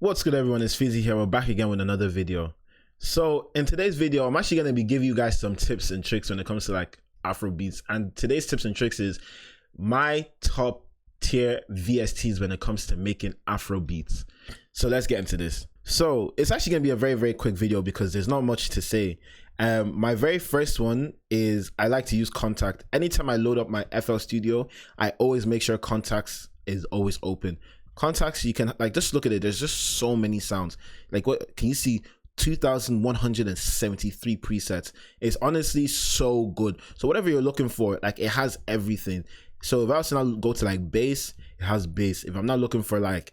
What's good, everyone? It's Fizzy here. We're back again with another video. So in today's video, I'm actually going to be giving you guys some tips and tricks when it comes to like Afrobeats. And today's tips and tricks is my top tier VSTs when it comes to making Afrobeats. So let's get into this. So it's actually going to be a very quick video because there's not much to say. My very first one is I like to use Contact. Anytime I load up my FL Studio, I always make sure Contacts is always open. Contacts, you can like just look at it, there's just so many sounds. Like, what can you see? 2,173 presets. It's honestly so good. So whatever you're looking for, like, it has everything. So if I was to now go to like bass, it has bass. If I'm not looking for like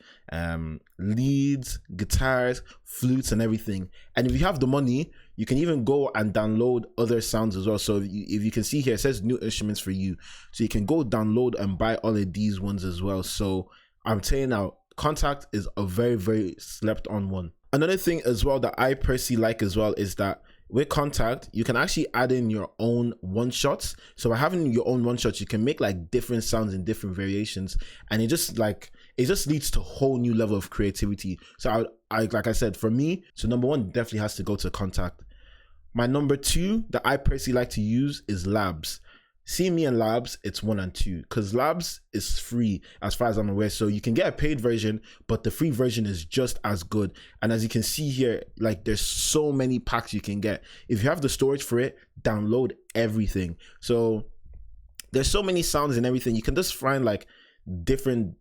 leads, guitars, flutes and everything, and if you have the money, you can even go and download other sounds as well. So if you can see here, it says new instruments for you, so you can go download and buy all of these ones as well. So I'm telling you now, Contact is a very slept on one. Another thing as well that I personally like as well is that with Contact, you can actually add in your own one shots. So by having your own one shots, you can make like different sounds in different variations, and it just leads to a whole new level of creativity. So I like I said, for me, so number one definitely has to go to Contact. My number two that I personally like to use is Labs. See me and Labs, it's 1 and 2, because Labs is free as far as I'm aware. So you can get a paid version, but the free version is just as good. And as you can see here, like, there's so many packs you can get. If you have the storage for it, download everything. So there's so many sounds and everything. You can just find like different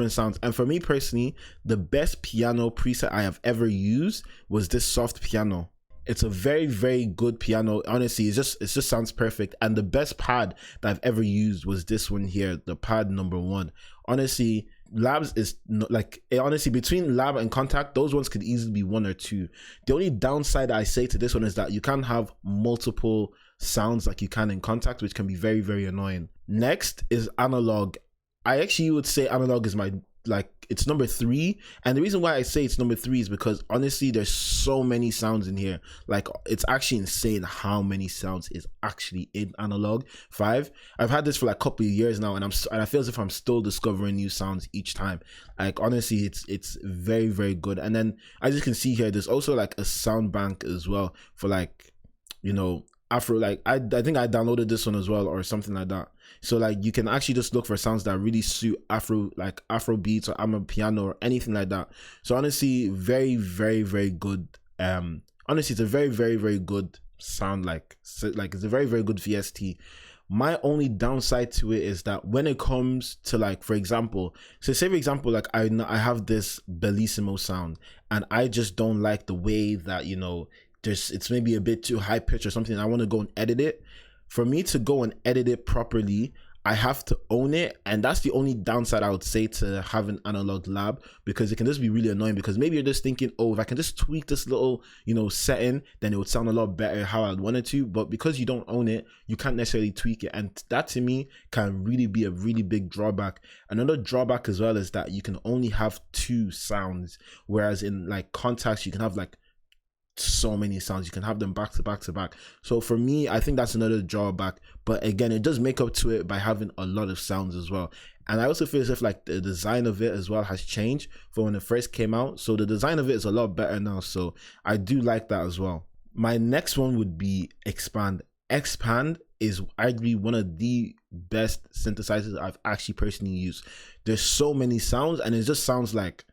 sounds. And for me personally, the best piano preset I have ever used was this soft piano. It's a very good piano. Honestly, it just sounds perfect. And the best pad that I've ever used was this one here, the pad number 1. Honestly, Labs is like, honestly, between Lab and Contact, those ones could easily be 1 or 2. The only downside I say to this one is that you can't have multiple sounds like you can in Contact, which can be very annoying. Next is Analog. I actually would say Analog is my, like, it's number 3, and the reason why I say it's number 3 is because honestly there's so many sounds in here. Like, it's actually insane how many sounds is actually in Analog 5. I've had this for like a couple of years now, and I feel as if I'm still discovering new sounds each time. Like, honestly, it's very good. And then as you can see here, there's also like a sound bank as well for, like, you know, Afro. Like, I think I downloaded this one as well or something like that. So like, you can actually just look for sounds that really suit Afro, like Afrobeats or Amapiano or anything like that. So honestly, very good. Honestly, it's a very good sound. Like it's a very good VST. My only downside to it is that when it comes to, like, for example, so say for example, like I have this bellissimo sound, and I just don't like the way that, you know, it's maybe a bit too high pitch or something. I want to go and edit it. For me to go and edit it properly, I have to own it, and that's the only downside I would say to having Analog Lab, because it can just be really annoying. Because maybe you're just thinking, oh, if I can just tweak this little, you know, setting, then it would sound a lot better how I'd want it to. But because you don't own it, you can't necessarily tweak it, and that to me can really be a really big drawback. Another drawback as well is that you can only have 2 sounds, whereas in like Contacts you can have like so many sounds. You can have them back to back. So for me, I think that's another drawback. But again, it does make up to it by having a lot of sounds as well. And I also feel as if like the design of it as well has changed from when it first came out. So the design of it is a lot better now. So I do like that as well. My next one would be Expand. Expand is arguably one of the best synthesizers I've actually personally used. There's so many sounds, and it just sounds like,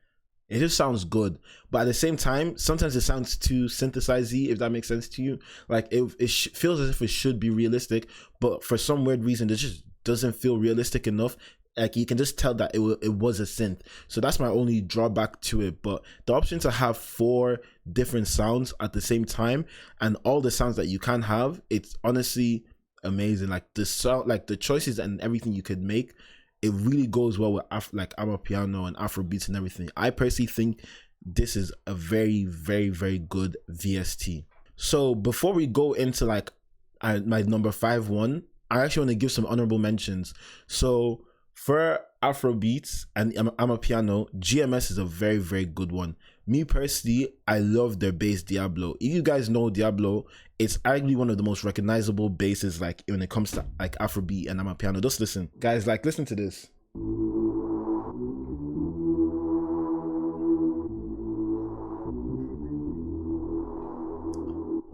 it just sounds good, but at the same time, sometimes it sounds too synthesizey, if that makes sense to you. Like, it feels as if it should be realistic, but for some weird reason, it just doesn't feel realistic enough. Like, you can just tell that it was a synth. So that's my only drawback to it. But the option to have 4 different sounds at the same time, and all the sounds that you can have, it's honestly amazing. Like, the sound, like the choices and everything you could make, it really goes well with like Amapiano and Afrobeats and everything. I personally think this is a very good VST. So before we go into like my number 5 one, I actually want to give some honorable mentions. So for Afrobeats and Amapiano, GMS is a very good one. Me personally, I love their bass Diablo. If you guys know Diablo, it's arguably one of the most recognizable basses, like when it comes to like Afrobeat and Amapiano. Just listen, guys, like, listen to this.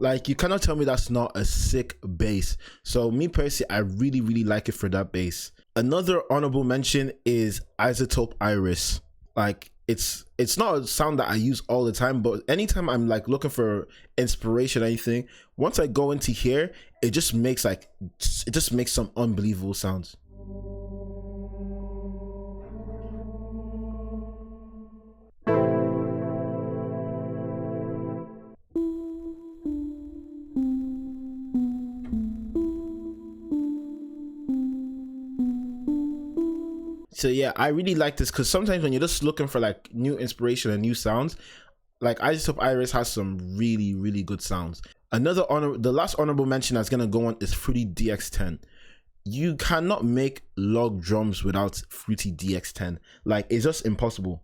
Like, you cannot tell me that's not a sick bass. So me personally, I really like it for that bass. Another honorable mention is Isotope Iris. Like, it's not a sound that I use all the time, but anytime I'm like looking for inspiration or anything, once I go into here, it just makes some unbelievable sounds. So yeah, I really like this because sometimes when you're just looking for like new inspiration and new sounds, like Isotope Iris has some really good sounds. The last honorable mention that's gonna go on is Fruity DX10. You cannot make log drums without Fruity DX10. Like, it's just impossible.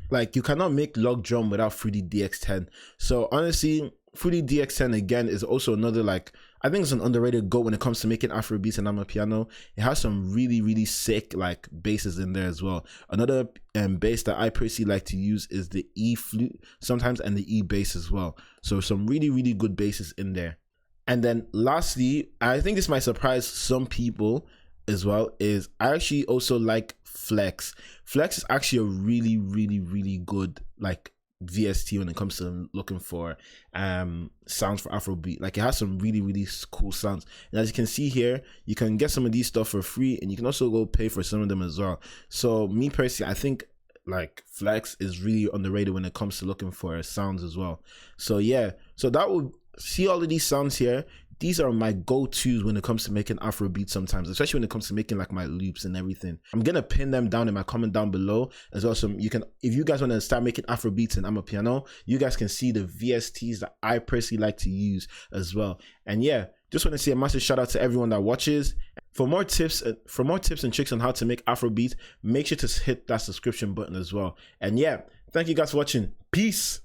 Like, you cannot make log drum without Fruity DX10. So honestly, Fruity DX10 again is also another, like, I think it's an underrated goat when it comes to making Afrobeats and Amapiano. It has some really sick like basses in there as well. Another bass that I personally like to use is the E flute sometimes, and the E bass as well. So some really good basses in there. And then lastly, I think this might surprise some people as well, is I actually also like Flex. Flex is actually a really good like VST when it comes to looking for sounds for Afrobeat. Like, it has some really cool sounds, and as you can see here, you can get some of these stuff for free, and you can also go pay for some of them as well. So me personally, I think like Flex is really underrated when it comes to looking for sounds as well. So yeah, so that would see all of these sounds here. These are my go-tos when it comes to making Afrobeat sometimes, especially when it comes to making like my loops and everything. I'm gonna pin them down in my comment down below as well. So you can, if you guys want to start making Afrobeats and Amapiano, you guys can see the VSTs that I personally like to use as well. And yeah, just want to say a massive shout out to everyone that watches. For more tips and tricks on how to make Afrobeats, make sure to hit that subscription button as well. And yeah, thank you guys for watching. Peace.